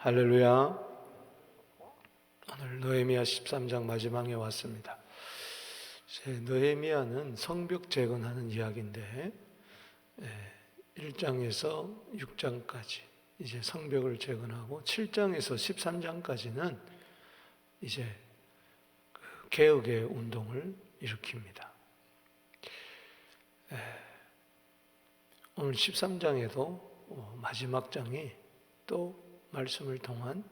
할렐루야. 오늘 느헤미야 13장 마지막에 왔습니다. 느헤미야는 성벽 재건하는 이야기인데 1장에서 6장까지 이제 성벽을 재건하고 7장에서 13장까지는 이제 개혁의 운동을 일으킵니다. 오늘 13장에도 마지막 장이 또 말씀을 통한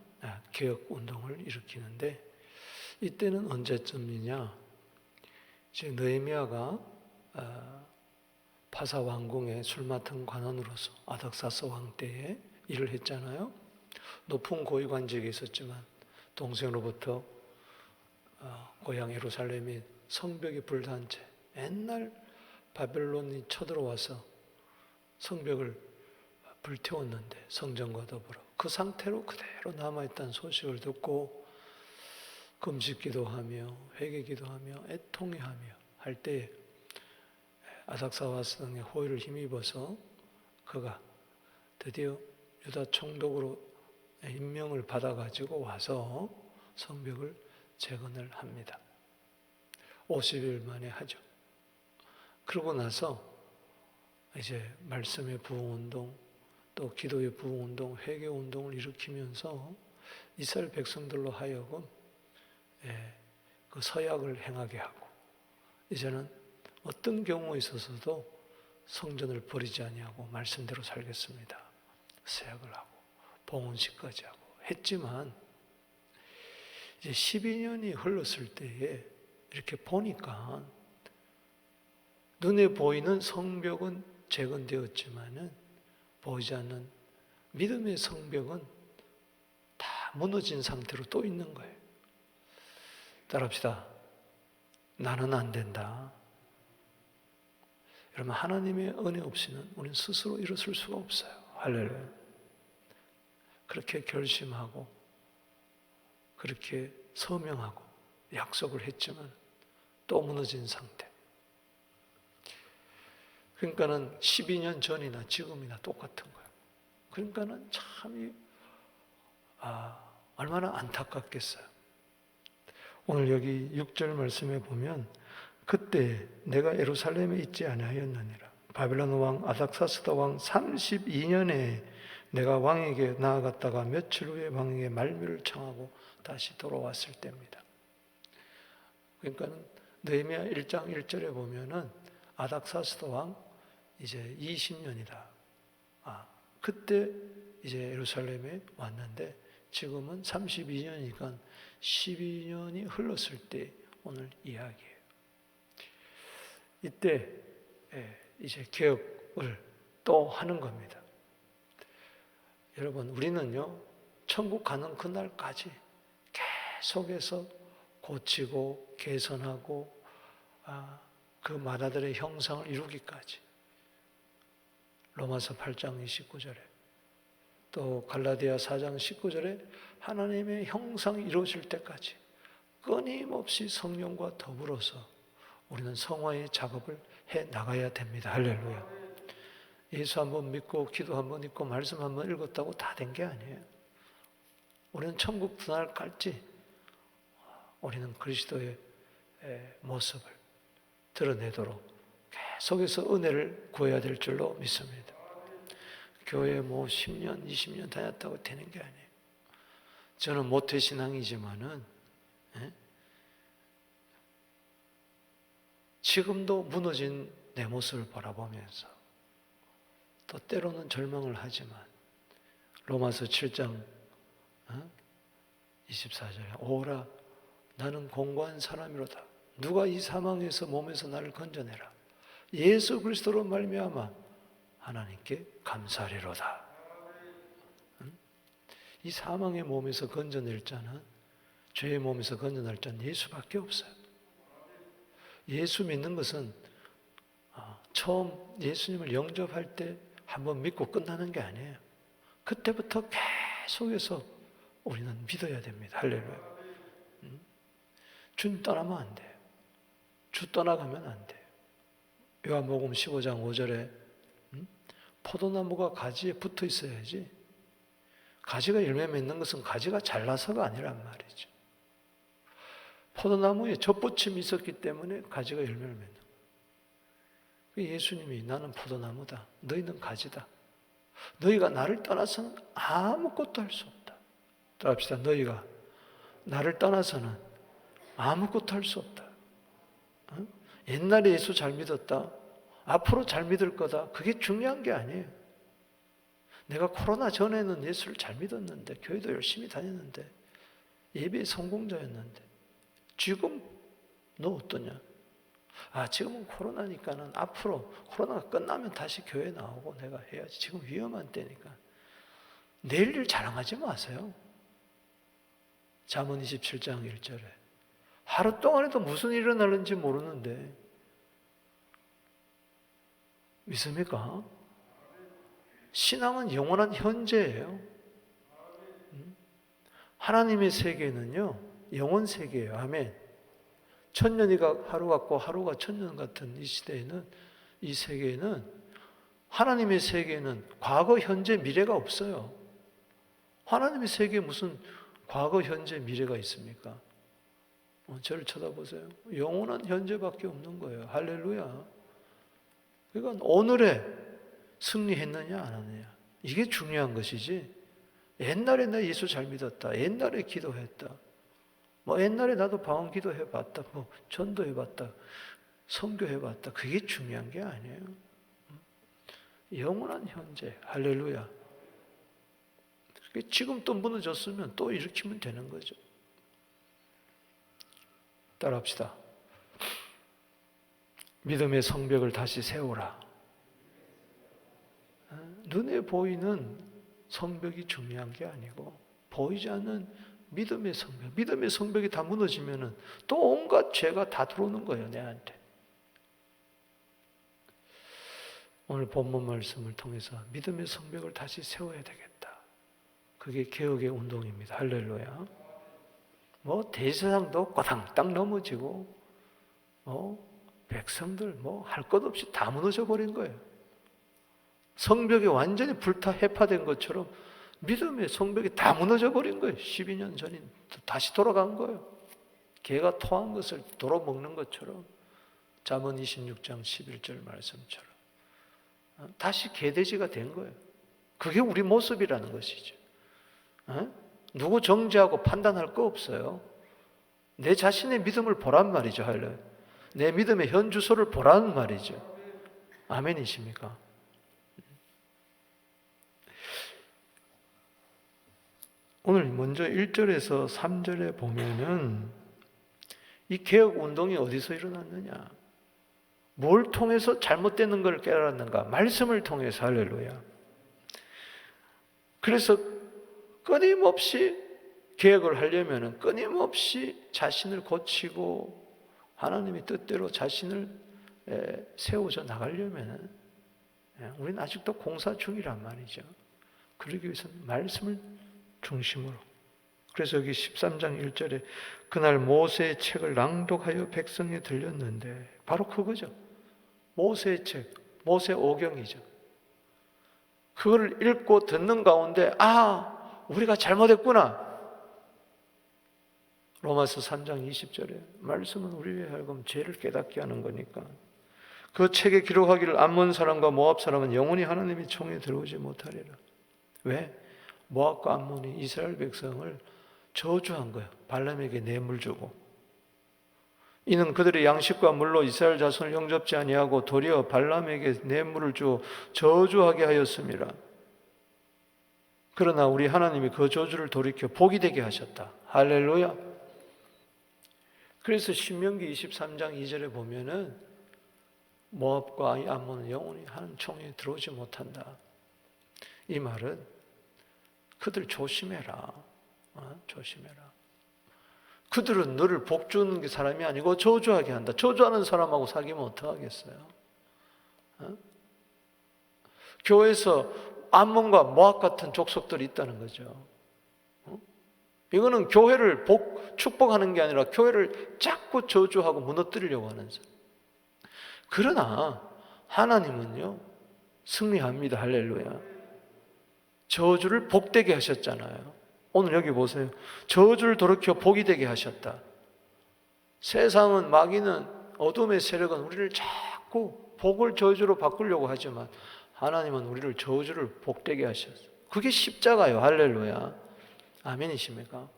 개혁 운동을 일으키는데, 이때는 언제쯤이냐? 이제 느헤미야가 파사 왕궁의 술 맡은 관원으로서 아닥사스 왕 때에 일을 했잖아요. 높은 고위 관직에 있었지만 동생으로부터 고향 예루살렘이 성벽이 불탄 채 옛날 바벨론이 쳐들어와서 성벽을 불태웠는데, 성전과 더불어 그 상태로 그대로 남아있다는 소식을 듣고 금식기도하며 회개기도하며 애통해하며 할 때에 아닥사스 왕의 호의를 힘입어서 그가 드디어 유다 총독으로 임명을 받아가지고 와서 성벽을 재건을 합니다. 50일 만에 하죠. 그러고 나서 이제 말씀의 부흥운동, 또 기도의 부흥운동, 회개운동을 일으키면서 이스라엘 백성들로 하여금 그 서약을 행하게 하고, 이제는 어떤 경우에 있어서도 성전을 버리지 아니하고 말씀대로 살겠습니다. 서약을 하고 봉헌식까지 하고 했지만, 이제 12년이 흘렀을 때에 이렇게 보니까 눈에 보이는 성벽은 재건되었지만은 보이지 않는 믿음의 성벽은 다 무너진 상태로 또 있는 거예요. 따라합시다. 나는 안 된다. 여러분, 하나님의 은혜 없이는 우리는 스스로 일어설 수가 없어요. 할렐루야. 그렇게 결심하고 그렇게 서명하고 약속을 했지만 또 무너진 상태. 그러니까는 12년 전이나 지금이나 똑같은 거예요. 그러니까는 참 얼마나 안타깝겠어요. 오늘 여기 6절 말씀에 보면, 그때 내가 예루살렘에 있지 아니하였느니라. 바벨론 왕 아닥사스다 왕 32년에 내가 왕에게 나아갔다가 며칠 후에 왕에게 말미를 청하고 다시 돌아왔을 때입니다. 그러니까는 느헤미야 1장 1절에 보면은 아닥사스다 왕 이제 20년이다. 그때 이제 예루살렘에 왔는데 지금은 32년이니까 12년이 흘렀을 때 오늘 이야기예요. 이때 이제 개혁을 또 하는 겁니다. 여러분, 우리는요, 천국 가는 그날까지 계속해서 고치고 개선하고 그 마다들의 형상을 이루기까지, 로마서 8장 29절에 또 갈라디아 4장 19절에 하나님의 형상이 이루어질 때까지 끊임없이 성령과 더불어서 우리는 성화의 작업을 해 나가야 됩니다. 할렐루야. 예수 한번 믿고 기도 한번 읽고 말씀 한번 읽었다고 다 된 게 아니에요. 우리는 천국 그날 갈지 우리는 그리스도의 모습을 드러내도록 계속해서 은혜를 구해야 될 줄로 믿습니다. 교회 10년, 20년 다녔다고 되는 게 아니에요. 저는 모태신앙이지만은 지금도 무너진 내 모습을 바라보면서 또 때로는 절망을 하지만, 로마서 7장 24절에 오라 나는 공고한 사람이로다. 누가 이 사망에서 몸에서 나를 건져내라. 예수 그리스도로 말미암아 하나님께 감사하리로다. 이 사망의 몸에서 건져낼 자는, 죄의 몸에서 건져낼 자는 예수밖에 없어요. 예수 믿는 것은 처음 예수님을 영접할 때 한번 믿고 끝나는 게 아니에요. 그때부터 계속해서 우리는 믿어야 됩니다. 할렐루야. 주님 떠나면 안 돼요. 주 떠나가면 안 돼요. 요한복음 15장 5절에 포도나무가 가지에 붙어 있어야지 가지가 열매 맺는 것은 가지가 잘나서가 아니란 말이죠. 포도나무에 젖붙임이 있었기 때문에 가지가 열매를 맺는 거예요. 예수님이 나는 포도나무다. 너희는 가지다. 너희가 나를 떠나서는 아무것도 할 수 없다. 따라합시다. 너희가 나를 떠나서는 아무것도 할 수 없다. 옛날에 예수 잘 믿었다. 앞으로 잘 믿을 거다. 그게 중요한 게 아니에요. 내가 코로나 전에는 예수를 잘 믿었는데, 교회도 열심히 다녔는데, 예배의 성공자였는데, 지금 너 어떠냐? 지금은 코로나니까는 앞으로 코로나가 끝나면 다시 교회 나오고 내가 해야지. 지금 위험한 때니까. 내일 일 자랑하지 마세요. 잠언 27장 1절에 하루 동안에도 무슨 일이 일어나는지 모르는데 믿습니까? 신앙은 영원한 현재예요. 하나님의 세계는요, 영원 세계예요. 아멘. 천년이가 하루 같고 하루가 천년 같은 이 시대에는, 이 세계에는, 하나님의 세계에는 과거, 현재, 미래가 없어요. 하나님의 세계에 무슨 과거, 현재, 미래가 있습니까? 저를 쳐다보세요. 영원한 현재밖에 없는 거예요. 할렐루야. 그러니까 오늘에 승리했느냐 안 하느냐, 이게 중요한 것이지, 옛날에 나 예수 잘 믿었다, 옛날에 기도했다, 옛날에 나도 방언 기도해봤다, 전도해봤다, 선교해봤다, 그게 중요한 게 아니에요. 영원한 현재. 할렐루야. 지금 또 무너졌으면 또 일으키면 되는 거죠. 따라합시다. 믿음의 성벽을 다시 세우라. 눈에 보이는 성벽이 중요한 게 아니고 보이지 않는 믿음의 성벽. 믿음의 성벽이 다 무너지면은 또 온갖 죄가 다 들어오는 거예요, 내한테. 오늘 본문 말씀을 통해서 믿음의 성벽을 다시 세워야 되겠다. 그게 개혁의 운동입니다. 할렐루야. 대제사장도 꼬당땅 넘어지고, 백성들 할 것 없이 다 무너져 버린 거예요. 성벽이 완전히 해파된 것처럼 믿음의 성벽이 다 무너져 버린 거예요. 12년 전인 다시 돌아간 거예요. 개가 토한 것을 도로 먹는 것처럼, 잠언 26장 11절 말씀처럼 다시 개돼지가 된 거예요. 그게 우리 모습이라는 것이죠. 누구 정죄하고 판단할 거 없어요. 내 자신의 믿음을 보란 말이죠. 할렐루야. 내 믿음의 현 주소를 보라는 말이죠. 아멘이십니까? 오늘 먼저 1절에서 3절에 보면은 이 개혁 운동이 어디서 일어났느냐? 뭘 통해서 잘못되는 걸 깨달았는가? 말씀을 통해서. 할렐루야. 그래서 끊임없이 개혁을 하려면은 끊임없이 자신을 고치고 하나님의 뜻대로 자신을 세워져 나가려면은 우리는 아직도 공사 중이란 말이죠. 그러기 위해서는 말씀을 중심으로. 그래서 여기 13장 1절에 그날 모세의 책을 낭독하여 백성에 들렸는데, 바로 그거죠. 모세의 책, 모세 오경이죠. 그걸 읽고 듣는 가운데 우리가 잘못했구나. 로마서 3장 20절에 말씀은 우리의 하여금 죄를 깨닫게 하는 거니까. 그 책에 기록하기를 암몬 사람과 모압 사람은 영원히 하나님의 총에 들어오지 못하리라. 왜? 모압과 암몬이 이스라엘 백성을 저주한 거예요. 발람에게 뇌물 주고. 이는 그들의 양식과 물로 이스라엘 자손을 영접지 아니하고 도리어 발람에게 뇌물을 주어 저주하게 하였습니다. 그러나 우리 하나님이 그 저주를 돌이켜 복이 되게 하셨다. 할렐루야. 그래서 신명기 23장 2절에 보면은 모압과 암몬은 영원히 하나님 총에 들어오지 못한다. 이 말은 그들 조심해라. 조심해라. 그들은 너를 복주는 사람이 아니고 저주하게 한다. 저주하는 사람하고 사귀면 어떡하겠어요? 교회에서 암몬과 모압 같은 족속들이 있다는 거죠. 이거는 교회를 축복하는 게 아니라 교회를 자꾸 저주하고 무너뜨리려고 하는 사람. 그러나 하나님은요, 승리합니다. 할렐루야. 저주를 복되게 하셨잖아요. 오늘 여기 보세요. 저주를 돌이켜 복이 되게 하셨다. 세상은, 마귀는, 어둠의 세력은 우리를 자꾸 복을 저주로 바꾸려고 하지만 하나님은 우리를 저주를 복되게 하셨어요. 그게 십자가요. 할렐루야. 아멘이십니까?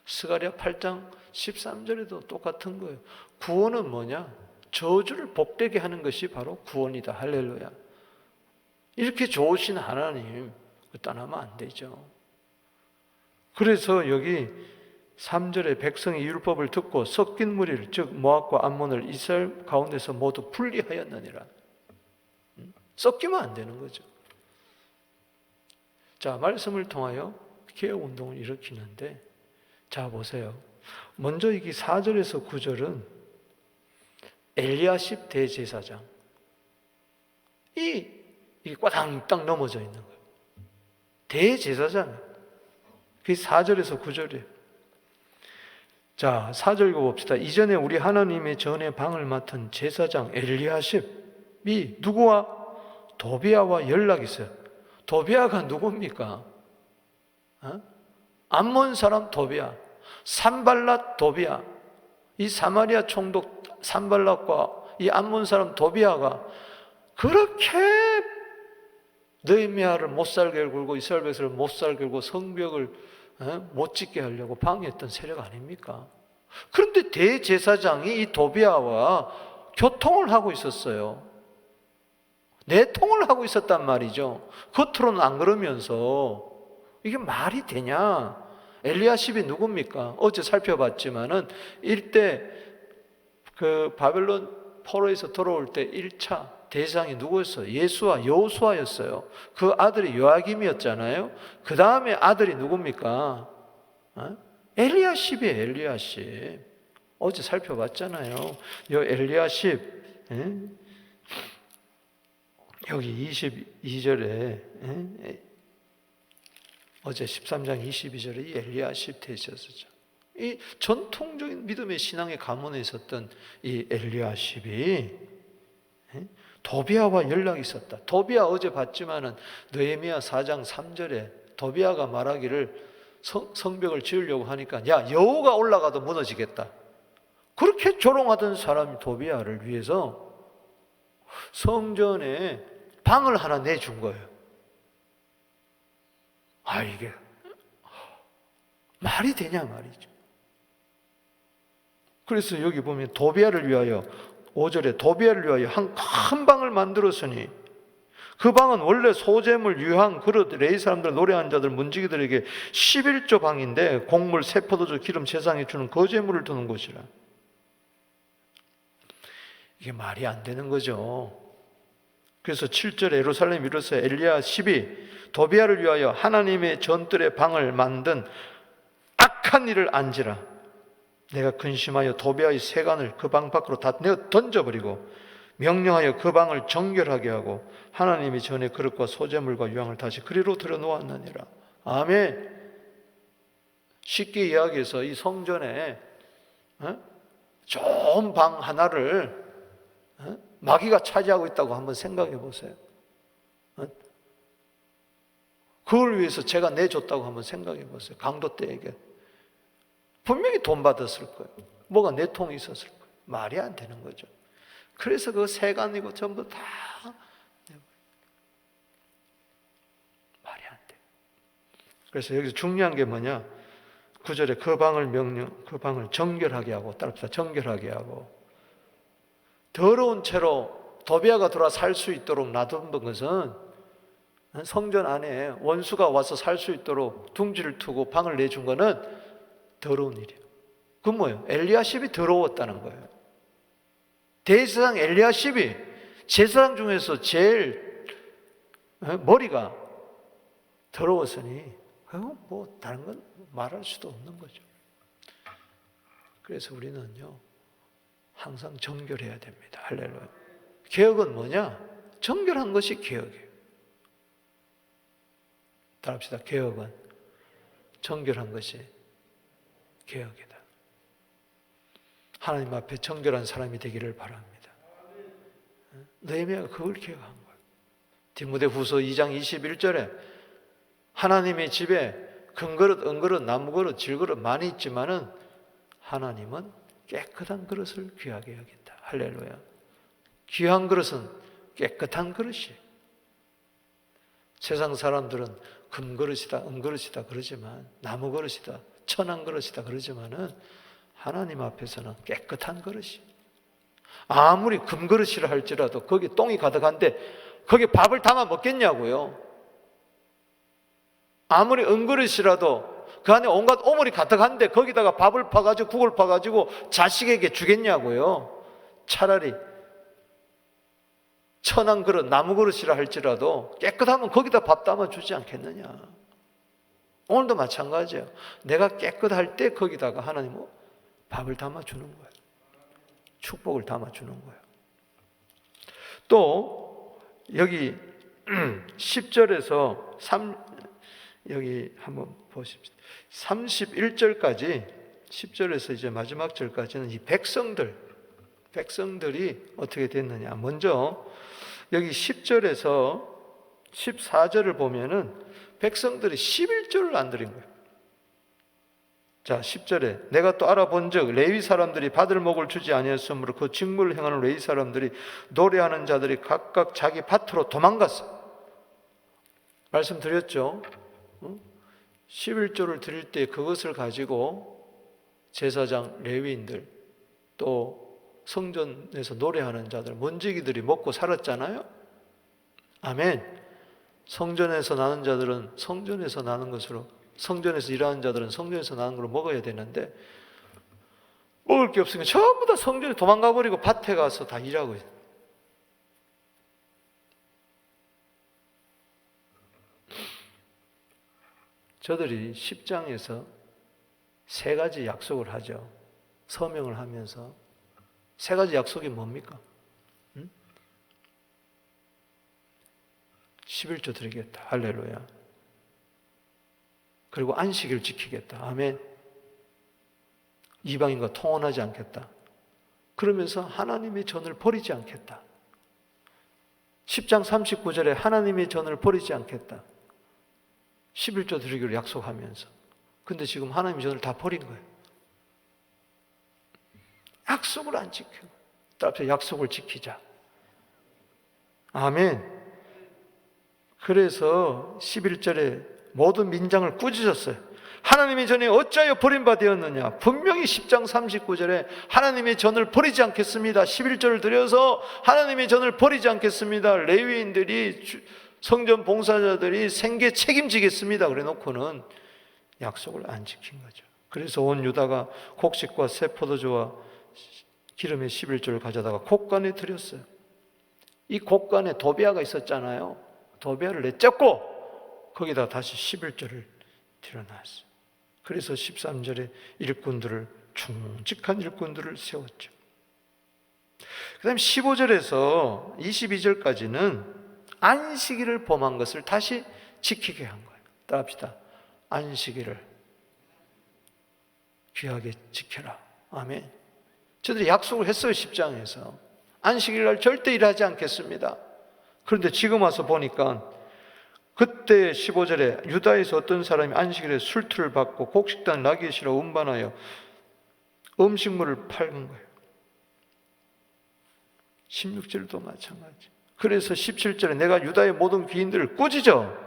스가랴 8장 13절에도 똑같은 거예요. 구원은 뭐냐? 저주를 복되게 하는 것이 바로 구원이다. 할렐루야. 이렇게 좋으신 하나님 떠나면 안 되죠. 그래서 여기 3절에 백성이 율법을 듣고 섞인 무리를, 즉 모압과 암몬을 이스라엘 가운데서 모두 분리하였느니라. 섞이면 안 되는 거죠. 자, 말씀을 통하여 개혁운동을 일으키는데, 자 보세요. 먼저 이게 4절에서 9절은 엘리야십 대제사장, 이 꽈당땅 넘어져 있는 거예요. 대제사장. 그게 4절에서 9절이에요. 자, 4절 읽어봅시다. 이전에 우리 하나님의 전에 방을 맡은 제사장 엘리야십이 누구와? 도비아와 연락이 있어요. 도비아가 누굽니까? 암몬 사람 도비아, 산발랏 도비아. 이 사마리아 총독 산발랏과 이 암몬 사람 도비아가 그렇게 느헤미야를 못 살게 굴고 이스라엘 백성을 못 살게 굴고 성벽을 못 짓게 하려고 방해했던 세력 아닙니까? 그런데 대제사장이 이 도비아와 교통을 하고 있었어요. 내통을 하고 있었단 말이죠. 겉으로는 안 그러면서. 이게 말이 되냐? 엘리야십이 누굽니까? 어제 살펴봤지만은 일대 그 바벨론 포로에서 돌아올 때 1차 대상이 누구였어요? 예수와 여호수아였어요. 그 아들이 요아김이었잖아요. 그 다음에 아들이 누굽니까? 엘리야십이에요. 엘리야십. 어제 살펴봤잖아요. 요 엘리야십, 여기 22절에, 어제 13장 22절에 이 엘리야십 되셨었죠. 이 전통적인 믿음의 신앙의 가문에 있었던 이 엘리야십이 도비아와 연락이 있었다. 도비아 어제 봤지만은 느헤미야 4장 3절에 도비아가 말하기를 성벽을 지으려고 하니까 야, 여호가 올라가도 무너지겠다. 그렇게 조롱하던 사람이 도비아를 위해서 성전에 방을 하나 내준 거예요. 아, 이게 말이 되냐 말이죠. 그래서 여기 보면 도비아를 위하여 5절에 도비아를 위하여 한 방을 만들었으니 그 방은 원래 소재물, 유향, 그릇, 레위 사람들, 노래하는 자들, 문지기들에게 11조 방인데 곡물, 세포도주, 기름, 제사장에 주는 거제물을 두는 곳이라. 이게 말이 안 되는 거죠. 그래서 7절에 예루살렘 이르러서 엘리야십이 도비아를 위하여 하나님의 전뜰의 방을 만든 악한 일을 안지라. 내가 근심하여 도비아의 세간을 그 방 밖으로 다 내어 던져버리고 명령하여 그 방을 정결하게 하고 하나님이 전에 그릇과 소재물과 유향을 다시 그리로 들여놓았느니라. 아멘. 쉽게 이야기해서 이 성전에 좋은 방 하나를 마귀가 차지하고 있다고 한번 생각해 보세요. 그걸 위해서 제가 내줬다고 한번 생각해 보세요. 강도 때에게 분명히 돈 받았을 거예요. 뭐가 내통이 있었을 거예요. 말이 안 되는 거죠. 그래서 그 세간이고 전부 다 말이 안 돼요. 그래서 여기서 중요한 게 뭐냐? 9절에 그 방을 정결하게 하고, 따라합시다. 정결하게 하고, 더러운 채로 도비아가 들어와 살 수 있도록 놔둔 것은 성전 안에 원수가 와서 살 수 있도록 둥지를 트고 방을 내준 거는 더러운 일이에요. 그건 뭐예요? 엘리야십이 더러웠다는 거예요. 대제사장 엘리야십이 제사장 중에서 제일 머리가 더러웠으니 뭐 다른 건 말할 수도 없는 거죠. 그래서 우리는요 항상 정결해야 됩니다. 할렐루야. 개혁은 뭐냐? 정결한 것이 개혁이에요. 따라합시다. 개혁은 정결한 것이 개혁이다. 하나님 앞에 정결한 사람이 되기를 바랍니다. 느헤미야가 그걸 기억한 거예요. 디모데후서 2장 21절에 하나님의 집에 금그릇, 은그릇, 나무그릇, 질그릇 많이 있지만은 하나님은 깨끗한 그릇을 귀하게 여긴다. 할렐루야. 귀한 그릇은 깨끗한 그릇이. 세상 사람들은 금그릇이다, 은그릇이다 그러지만, 나무그릇이다, 천한그릇이다 그러지만은 하나님 앞에서는 깨끗한 그릇이. 아무리 금그릇이라 할지라도 거기 똥이 가득한데 거기 밥을 담아 먹겠냐고요. 아무리 은그릇이라도 그 안에 온갖 오물이 가득한데 거기다가 밥을 파가지고 국을 파가지고 자식에게 주겠냐고요. 차라리 천한 그릇, 나무 그릇이라 할지라도 깨끗하면 거기다 밥 담아 주지 않겠느냐. 오늘도 마찬가지예요. 내가 깨끗할 때 거기다가 하나님은 밥을 담아 주는 거예요. 축복을 담아 주는 거예요. 또 여기 10절에서 여기 한번 보십시오. 31절까지 10절에서 이제 마지막 절까지는 이 백성들이 어떻게 됐느냐. 먼저 여기 10절에서 14절을 보면은 백성들이 11절을 안 드린 거예요. 자, 10절에 내가 또 알아본즉 레위 사람들이 받을 목을 주지 아니했으므로 그 직무를 행하는 레위 사람들이 노래하는 자들이 각각 자기 밭으로 도망갔어. 말씀드렸죠. 11조를 드릴 때 그것을 가지고 제사장, 레위인들 또 성전에서 노래하는 자들, 먼지기들이 먹고 살았잖아요. 아멘. 성전에서 나는 자들은 성전에서 나는 것으로, 성전에서 일하는 자들은 성전에서 나는 걸 먹어야 되는데 먹을 게 없으니까 전부 다 성전에 도망가 버리고 밭에 가서 다 일하고 있어요. 저들이 10장에서 세 가지 약속을 하죠. 서명을 하면서. 세 가지 약속이 뭡니까? 11조 드리겠다. 할렐루야. 그리고 안식일 지키겠다. 아멘. 이방인과 통혼하지 않겠다. 그러면서 하나님의 전을 버리지 않겠다. 10장 39절에 하나님의 전을 버리지 않겠다. 11조 드리기로 약속하면서. 근데 지금 하나님의 전을 다 버린 거예요. 약속을 안 지키고. 따라서 약속을 지키자. 아멘. 그래서 11절에 모든 민장을 꾸짖었어요. 하나님의 전이 어찌하여 버림받았느냐. 분명히 10장 39절에 하나님의 전을 버리지 않겠습니다. 11절을 드려서 하나님의 전을 버리지 않겠습니다. 레위인들이 성전 봉사자들이 생계 책임지겠습니다. 그래 놓고는 약속을 안 지킨 거죠. 그래서 온 유다가 곡식과 새 포도주와 기름의 11조를 가져다가 곡간에 드렸어요. 이 곡간에 도비아가 있었잖아요. 도비아를 내쫓고 거기다 다시 11조를 드려놨어요. 그래서 13절에 일꾼들을, 충직한 일꾼들을 세웠죠. 그 다음에 15절에서 22절까지는 안식일을 범한 것을 다시 지키게 한 거예요. 따라합시다. 안식일을 귀하게 지켜라. 아멘. 저들이 약속을 했어요. 10장에서 안식일 날 절대 일하지 않겠습니다. 그런데 지금 와서 보니까 그때 15절에 유다에서 어떤 사람이 안식일에 술투를 받고 곡식단 라겟이라 운반하여 음식물을 팔은 거예요. 16절도 마찬가지. 그래서 17절에 내가 유다의 모든 귀인들을 꾸짖어.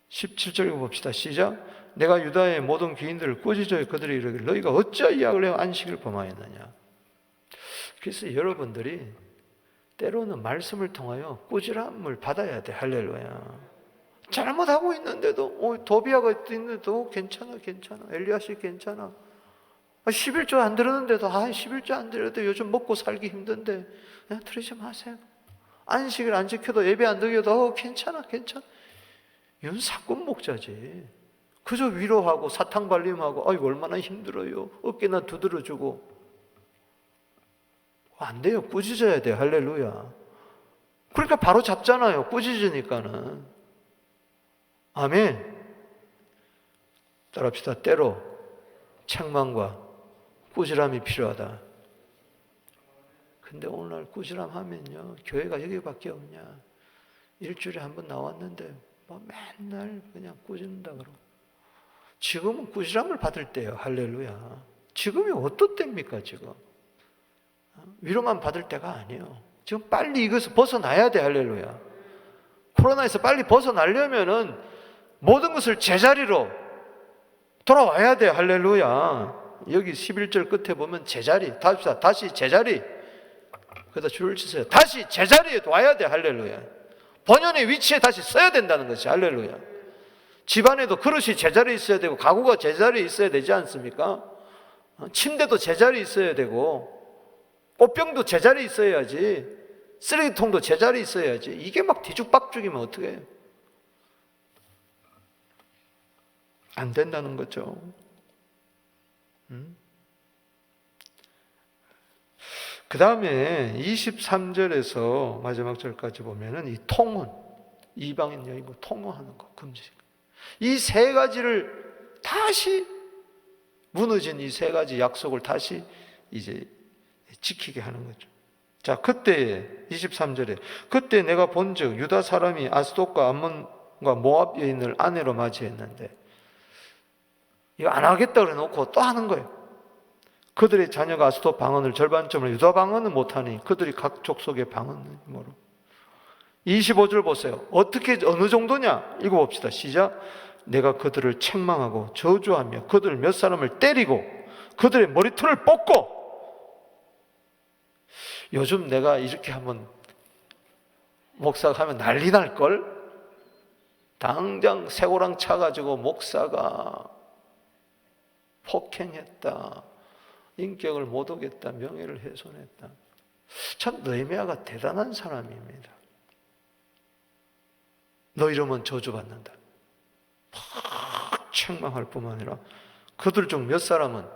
17절 봅시다. 시작. 내가 유다의 모든 귀인들을 꾸짖어 그들이 이르기를 너희가 어찌하여 이 악을 행하여 안식일을 범하였느냐. 그래서 여러분들이 때로는 말씀을 통하여 꾸지람을 받아야 돼. 할렐루야. 잘못하고 있는데도 도비아가 있는데도 괜찮아. 엘리야시 괜찮아. 11조 안 들었는데도 11조 안 들어도 요즘 먹고 살기 힘든데 들으지 마세요. 안식일 안 지켜도 예배 안 드려도 괜찮아. 이건 사건 목자지. 그저 위로하고 사탕 발림하고 아이고 얼마나 힘들어요. 어깨나 두드려주고. 안 돼요. 꾸짖어야 돼요. 할렐루야. 그러니까 바로 잡잖아요. 꾸짖으니까는. 아멘. 따라합시다. 때로 책망과 꾸지람이 필요하다. 근데 오늘날 꾸지람 하면요. 교회가 여기밖에 없냐. 일주일에 한 번 나왔는데 뭐 맨날 그냥 꾸준다 그러고. 지금은 꾸지람을 받을 때예요. 할렐루야. 지금이 어떤 때입니까 지금? 위로만 받을 때가 아니에요. 지금 빨리 이것을 벗어나야 돼. 할렐루야. 코로나에서 빨리 벗어나려면은 모든 것을 제자리로 돌아와야 돼. 할렐루야. 여기 11절 끝에 보면 제자리, 다시 제자리. 그러다 줄을 치세요. 다시 제자리에 와야 돼. 할렐루야. 본연의 위치에 다시 써야 된다는 것이. 할렐루야. 집안에도 그릇이 제자리에 있어야 되고 가구가 제자리에 있어야 되지 않습니까? 침대도 제자리에 있어야 되고 꽃병도 제자리에 있어야지, 쓰레기통도 제자리에 있어야지. 이게 막 뒤죽박죽이면 어떻게 해요? 안 된다는 거죠. 그 다음에 23절에서 마지막 절까지 보면은 이 통혼, 이방인 여인과 통혼하는 거 금지. 이 세 가지를 다시 무너진 이 세 가지 약속을 다시 이제 지키게 하는 거죠. 자, 그때 23절에 그때 내가 본즉 유다 사람이 아스돗과 암몬과 모압 여인을 아내로 맞이했는데, 이거 안 하겠다 그래 놓고 또 하는 거예요. 그들의 자녀가 아스돗 방언을 절반쯤을 유다 방언은 못하니 그들이 각 족속의 방언으로. 25절 보세요. 어떻게 어느 정도냐? 읽어봅시다. 시작. 내가 그들을 책망하고 저주하며 그들 몇 사람을 때리고 그들의 머리털을 뽑고. 요즘 내가 이렇게 하면 목사가 하면 난리 날걸? 당장 새고랑 차가지고 목사가 폭행했다, 인격을 못 오겠다, 명예를 훼손했다. 참 느헤미야가 대단한 사람입니다. 너 이러면 저주받는다. 막 책망할 뿐만 아니라 그들 중 몇 사람은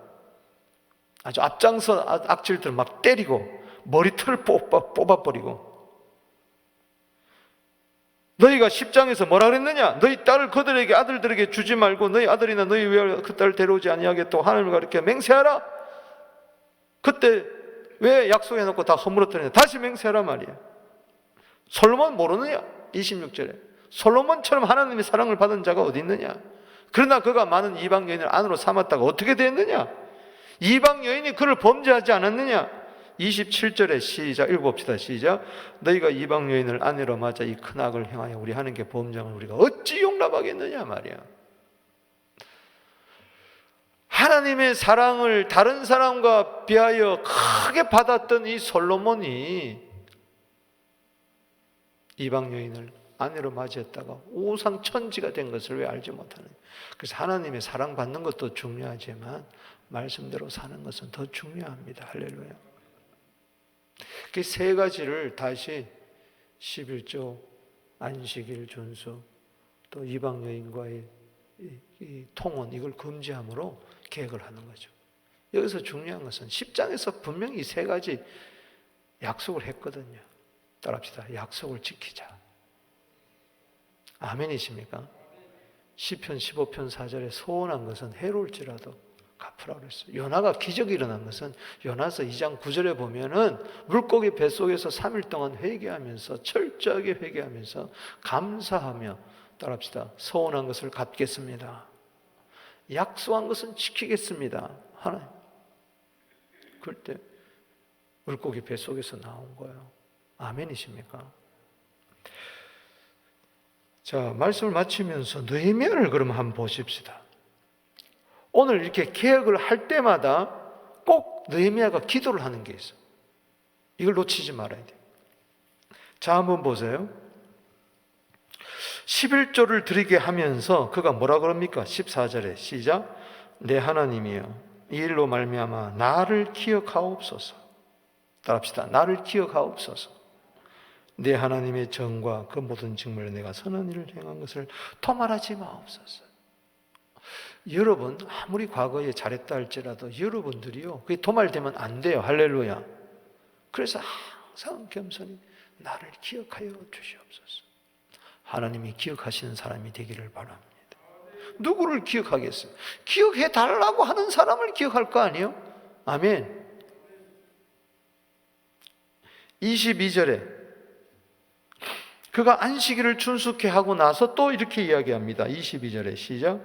아주 앞장서 악질들 막 때리고 머리털을 뽑아버리고. 너희가 10장에서 뭐라 그랬느냐? 너희 딸을 그들에게 아들들에게 주지 말고 너희 아들이나 너희 외아를 그 딸을 데려오지 아니하겠다고 하나님을 가리켜 맹세하라. 그때 왜 약속해놓고 다 허물었더니 다시 맹세하라 말이야. 솔로몬 모르느냐? 26절에 솔로몬처럼 하나님의 사랑을 받은 자가 어디 있느냐? 그러나 그가 많은 이방 여인을 안으로 삼았다가 어떻게 됐느냐? 이방 여인이 그를 범죄하지 않았느냐? 27절에 시작 읽어봅시다. 시작. 너희가 이방 여인을 아내로 맞아 이 큰 악을 행하여 우리 하나님께 범죄함을 우리가 어찌 용납하겠느냐 말이야. 하나님의 사랑을 다른 사람과 비하여 크게 받았던 이 솔로몬이 이방 여인을 아내로 맞이했다가 오상천지가 된 것을 왜 알지 못하느냐. 그래서 하나님의 사랑받는 것도 중요하지만 말씀대로 사는 것은 더 중요합니다. 할렐루야. 그 세 가지를 다시 11조, 안식일 준수, 또 이방 여인과의 이 통혼, 이걸 금지함으로 계획을 하는 거죠. 여기서 중요한 것은 10장에서 분명히 이 세 가지 약속을 했거든요. 따라합시다. 약속을 지키자. 아멘이십니까? 시편 15편 4절에 소원한 것은 해로울지라도 갚으라 그랬어요. 요나가 기적이 일어난 것은 요나서 2장 9절에 보면은 물고기 뱃속에서 3일 동안 회개하면서 철저하게 회개하면서 감사하며 따라합시다. 소원한 것을 갚겠습니다. 약속한 것은 지키겠습니다. 하나님. 그럴 때 물고기 뱃속에서 나온 거예요. 아멘이십니까? 자, 말씀을 마치면서 느헤미야를 그럼 한번 보십시다. 오늘 이렇게 개혁을 할 때마다 꼭 느헤미야가 기도를 하는 게 있어요. 이걸 놓치지 말아야 돼요. 자, 한번 보세요. 11조를 드리게 하면서 그가 뭐라 그럽니까? 14절에 시작. 내 하나님이여 이 일로 말미암아 나를 기억하옵소서. 따라합시다. 나를 기억하옵소서. 내 하나님의 정과 그 모든 직무에 내가 선한 일을 행한 것을 도말하지 마옵소서. 여러분 아무리 과거에 잘했다 할지라도 여러분들이요 그게 도말되면 안 돼요. 할렐루야. 그래서 항상 겸손히 나를 기억하여 주시옵소서. 하나님이 기억하시는 사람이 되기를 바랍니다. 누구를 기억하겠어요? 기억해달라고 하는 사람을 기억할 거 아니에요? 아멘. 22절에 그가 안식일을 준수케 하고 나서 또 이렇게 이야기합니다. 22절에 시작.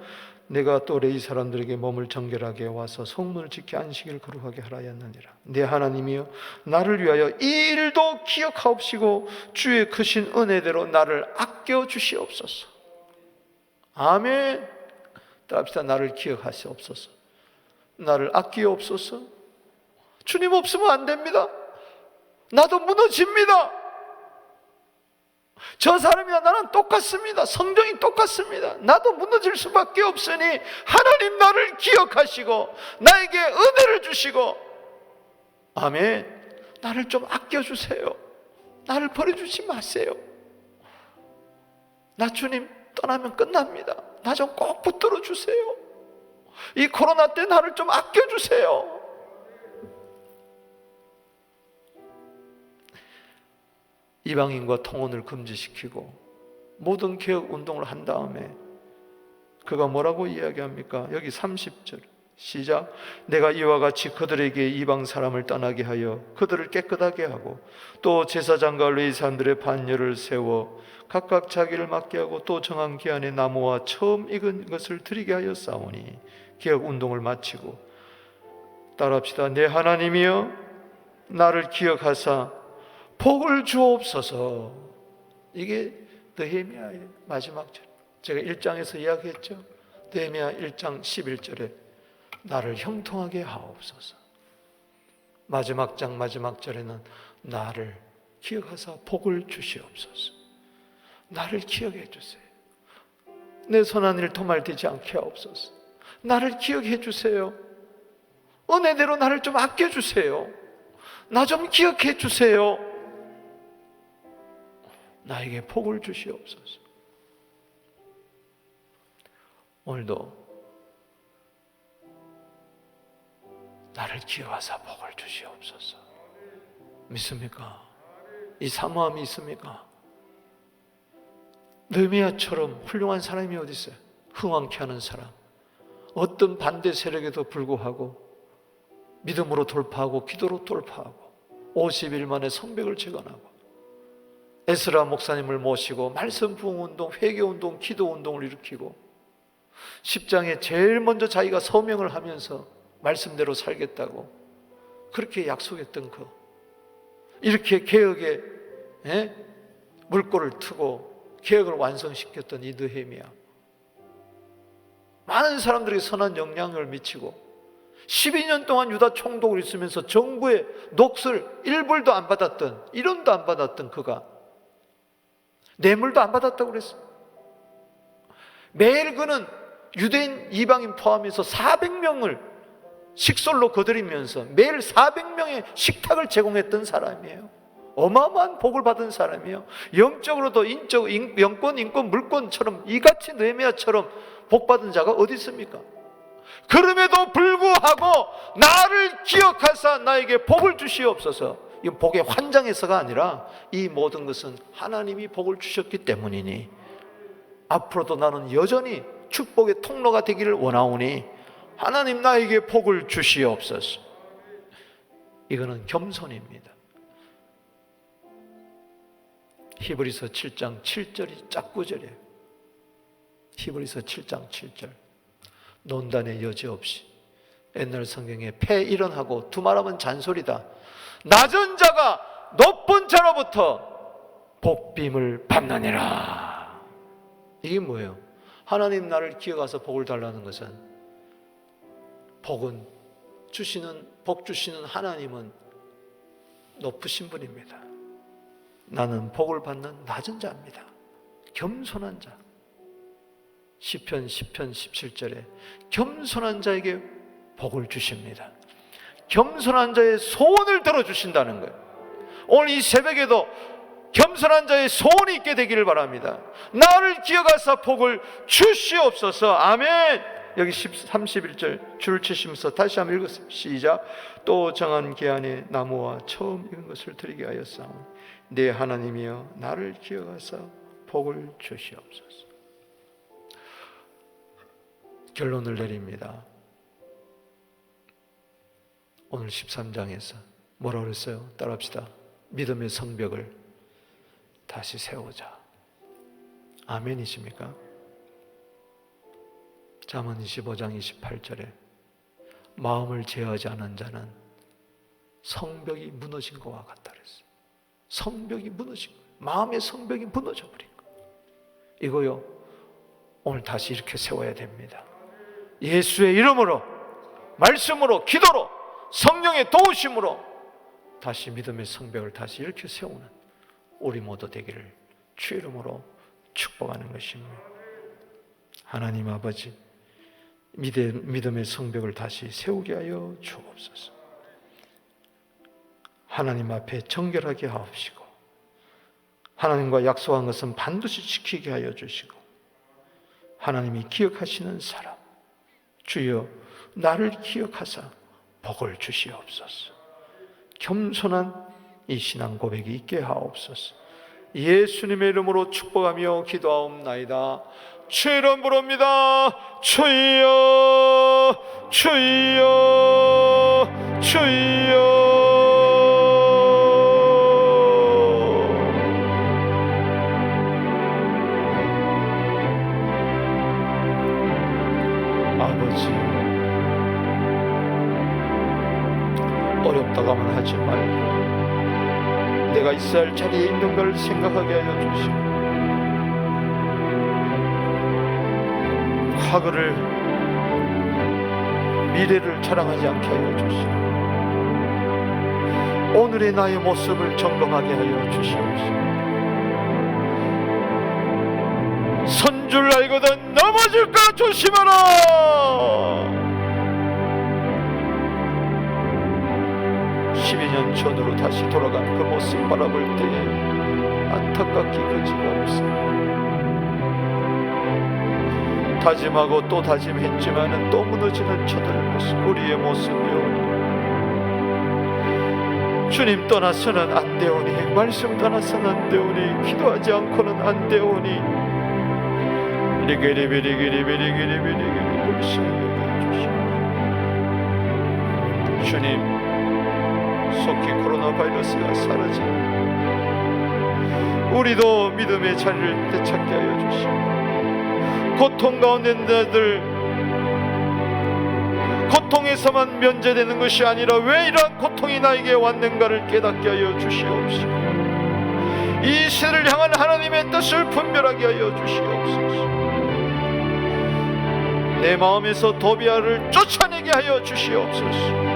내가 또 레위 사람들에게 몸을 정결하게 와서 성문을 지켜 안식일을 거룩하게 하라 하였느니라. 내 하나님이여 나를 위하여 이 일도 기억하옵시고 주의 크신 은혜대로 나를 아껴 주시옵소서. 아멘. 따라합시다. 나를 기억하시옵소서. 나를 아끼옵소서. 주님 없으면 안 됩니다. 나도 무너집니다. 저 사람이나 나는 똑같습니다. 성정이 똑같습니다. 나도 무너질 수밖에 없으니 하나님 나를 기억하시고 나에게 은혜를 주시고, 아멘. 나를 좀 아껴주세요. 나를 버려주지 마세요. 나 주님 떠나면 끝납니다. 나 좀 꼭 붙들어 주세요. 이 코로나 때 나를 좀 아껴주세요. 이방인과 통혼을 금지시키고 모든 개혁 운동을 한 다음에 그가 뭐라고 이야기합니까? 여기 30절 시작. 내가 이와 같이 그들에게 이방 사람을 떠나게 하여 그들을 깨끗하게 하고 또 제사장과 레위 사람들의 반열을 세워 각각 자기를 맡게 하고 또 정한 기한에 나무와 처음 익은 것을 드리게 하여 싸우니 개혁 운동을 마치고, 따라합시다. 내 하나님이여 나를 기억하사 복을 주옵소서. 이게 느헤미야의 마지막 절. 제가 1장에서 이야기했죠. 느헤미야 1장 11절에 나를 형통하게 하옵소서. 마지막 장 마지막 절에는 나를 기억하사 복을 주시옵소서. 나를 기억해 주세요. 내 선한 일 도말되지 않게 하옵소서. 나를 기억해 주세요. 은혜대로 나를 좀 아껴주세요. 나 좀 기억해 주세요. 나에게 복을 주시옵소서. 오늘도 나를 기억하사 복을 주시옵소서. 믿습니까? 이 사모함이 있습니까? 느헤미야처럼 훌륭한 사람이 어디 있어요? 흥왕케 하는 사람. 어떤 반대 세력에도 불구하고 믿음으로 돌파하고 기도로 돌파하고 50일 만에 성벽을 재건하고 에스라 목사님을 모시고 말씀 부흥 운동, 회개 운동, 기도 운동을 일으키고 10장에 제일 먼저 자기가 서명을 하면서 말씀대로 살겠다고 그렇게 약속했던 그, 이렇게 개혁에 물꼬를 트고 개혁을 완성시켰던 이 느헤미야, 많은 사람들에게 선한 영향을 미치고 12년 동안 유다 총독을 있으면서 정부의 녹슬 1불도 안 받았던, 1원도 안 받았던 그가 뇌물도 안 받았다고 그랬어요. 매일 그는 유대인 이방인 포함해서 400명을 식솔로 거드리면서 매일 400명의 식탁을 제공했던 사람이에요. 어마어마한 복을 받은 사람이에요. 영적으로도 인적, 영권, 인권, 물권처럼 이같이 느헤미야처럼 복받은 자가 어디 있습니까? 그럼에도 불구하고 나를 기억하사 나에게 복을 주시옵소서. 이 복의 환장에서가 아니라 이 모든 것은 하나님이 복을 주셨기 때문이니 앞으로도 나는 여전히 축복의 통로가 되기를 원하오니 하나님 나에게 복을 주시옵소서. 이거는 겸손입니다. 히브리서 7장 7절이 짝구절이에요. 히브리서 7장 7절. 논단의 여지 없이. 옛날 성경에 패 일언하고 두말하면 잔소리다. 낮은 자가 높은 자로부터 복빔을 받느니라. 이게 뭐예요? 하나님 나를 기억하사 복을 달라는 것은, 복은 복 주시는 하나님은 높으신 분입니다. 나는 복을 받는 낮은 자입니다. 겸손한 자. 시편 17절에 겸손한 자에게 복을 주십니다. 겸손한 자의 소원을 들어주신다는 거예요. 오늘 이 새벽에도 겸손한 자의 소원이 있게 되기를 바랍니다. 나를 기억하사 복을 주시옵소서. 아멘. 여기 31절 줄을 치시면서 다시 한번 읽었습니다. 시작. 또 정한 기한에 나무와 처음 익은 것을 드리게 하였사오니 내 하나님이여 나를 기억하사 복을 주시옵소서. 결론을 내립니다. 오늘 13장에서 뭐라고 그랬어요? 따라합시다. 믿음의 성벽을 다시 세우자. 아멘이십니까? 잠언 25장 28절에 마음을 제어하지 않은 자는 성벽이 무너진 것과 같다 그랬어요. 성벽이 무너진 거예요. 마음의 성벽이 무너져 버린 거예요. 이거요, 오늘 다시 이렇게 세워야 됩니다. 예수의 이름으로, 말씀으로, 기도로, 성령의 도우심으로 다시 믿음의 성벽을 다시 이렇게 세우는 우리 모두 되기를 주 이름으로 축복하는 것입니다. 하나님 아버지, 믿음의 성벽을 다시 세우게 하여 주옵소서. 하나님 앞에 정결하게 하옵시고, 하나님과 약속한 것은 반드시 지키게 하여 주시고, 하나님이 기억하시는 사람, 주여 나를 기억하사 복을 주시옵소서. 겸손한 이 신앙 고백이 있게 하옵소서. 예수님의 이름으로 축복하며 기도하옵나이다. 주 이름 부릅니다. 주여, 주여, 주여. 아버지, 어렵다고만 하지 말고 내가 있어야 할 자리에 있는 걸 생각하게 하여 주시고, 과거를, 미래를 자랑하지 않게 하여 주시고, 오늘의 나의 모습을 점검하게 하여 주시옵소서. 선 줄 알거든 넘어질까 조심하라. 12년 전으로 다시 돌아간 그 모습 바라볼 때에 안타깝기 그지가 없습니다. 다짐하고 또 다짐했지만은 또 무너지는 저들의 모습, 우리의 모습이오니 주님 떠나서는 안 되오니, 말씀 떠나서는 안 되오니, 기도하지 않고는 안 되오니, 주님, 속히 코로나 바이러스가 사라지고 우리도 믿음의 자리를 되찾게 하여 주시고, 고통 가운데 있는 자들, 고통에서만 면제되는 것이 아니라 왜 이러한 고통이 나에게 왔는가를 깨닫게 하여 주시옵시고, 이 시대를 향한 하나님의 뜻을 분별하게 하여 주시옵소서. 내 마음에서 도비아를 쫓아내게 하여 주시옵소서.